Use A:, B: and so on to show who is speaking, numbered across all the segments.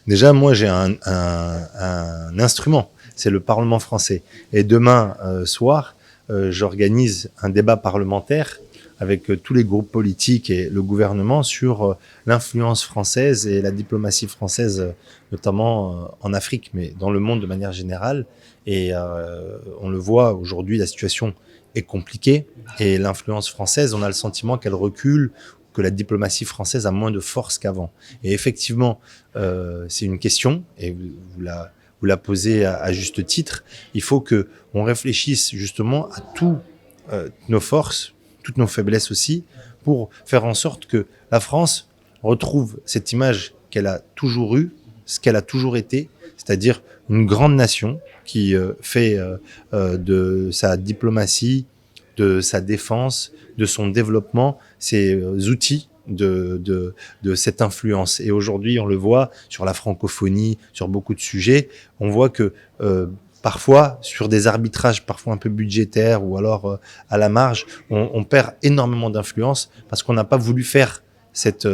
A: Déjà, moi, j'ai un instrument, c'est le Parlement français. Et demain soir, j'organise un débat parlementaire avec tous les groupes politiques et le gouvernement sur l'influence française et la diplomatie française, notamment en Afrique, mais dans le monde de manière générale. Et on le voit aujourd'hui, la situation est compliquée et l'influence française, on a le sentiment qu'elle recule, que la diplomatie française a moins de force qu'avant. Et effectivement, c'est une question, et vous la posez à juste titre. Il faut que on réfléchisse justement à tous nos forces, toutes nos faiblesses aussi, pour faire en sorte que la France retrouve cette image qu'elle a toujours eue, ce qu'elle a toujours été, c'est-à-dire une grande nation qui fait de sa diplomatie, de sa défense, de son développement, ses outils de cette influence. Et aujourd'hui, on le voit sur la francophonie, sur beaucoup de sujets, on voit que parfois, sur des arbitrages parfois un peu budgétaires ou alors à la marge, on perd énormément d'influence parce qu'on n'a pas voulu faire cette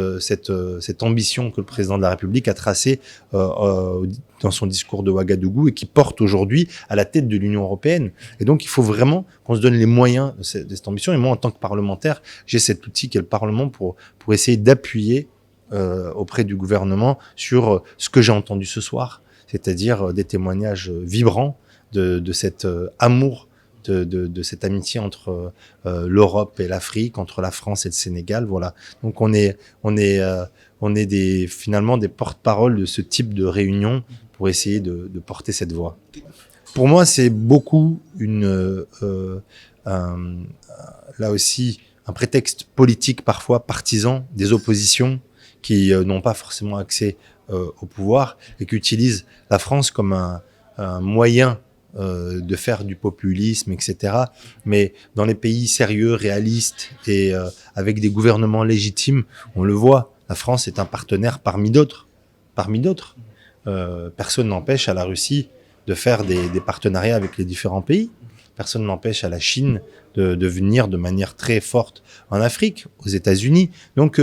A: ambition que le président de la République a tracée dans son discours de Ouagadougou et qui porte aujourd'hui à la tête de l'Union européenne. Et donc, il faut vraiment qu'on se donne les moyens de cette ambition. Et moi, en tant que parlementaire, j'ai cet outil qu'est le Parlement pour essayer d'appuyer auprès du gouvernement sur ce que j'ai entendu ce soir, c'est-à-dire des témoignages vibrants de cet amour, de cette amitié entre l'Europe et l'Afrique, entre la France et le Sénégal. Voilà. Donc on est finalement des porte-parole de ce type de réunion pour essayer de porter cette voix. Pour moi, c'est beaucoup là aussi un prétexte politique parfois partisan des oppositions qui n'ont pas forcément accès au pouvoir et qui utilisent la France comme un moyen de faire du populisme, etc. Mais dans les pays sérieux, réalistes et avec des gouvernements légitimes, on le voit, la France est un partenaire parmi d'autres. Parmi d'autres. Personne n'empêche à la Russie de faire des partenariats avec les différents pays. Personne n'empêche à la Chine de venir de manière très forte en Afrique, aux États-Unis. Donc,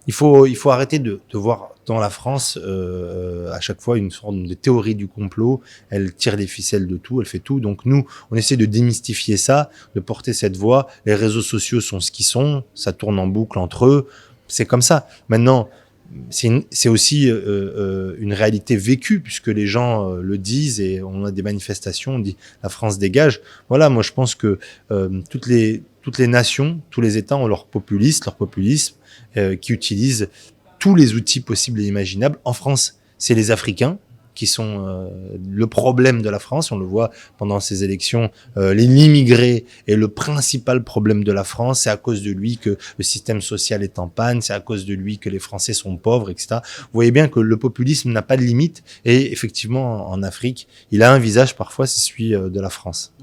A: il faut arrêter de voir dans la France à chaque fois une sorte de théorie du complot. Elle tire les ficelles de tout, elle fait tout. Donc nous, on essaie de démystifier ça, de porter cette voix. Les réseaux sociaux sont ce qu'ils sont, ça tourne en boucle entre eux. C'est comme ça. Maintenant, c'est aussi une réalité vécue puisque les gens le disent et on a des manifestations, on dit la France dégage. Voilà, moi je pense que toutes les nations, tous les États ont leur populisme qui utilisent tous les outils possibles et imaginables. En France, c'est les Africains qui sont le problème de la France. On le voit pendant ces élections. L'immigré est le principal problème de la France. C'est à cause de lui que le système social est en panne. C'est à cause de lui que les Français sont pauvres, etc. Vous voyez bien que le populisme n'a pas de limite. Et effectivement, en Afrique, il a un visage parfois, c'est celui de la France.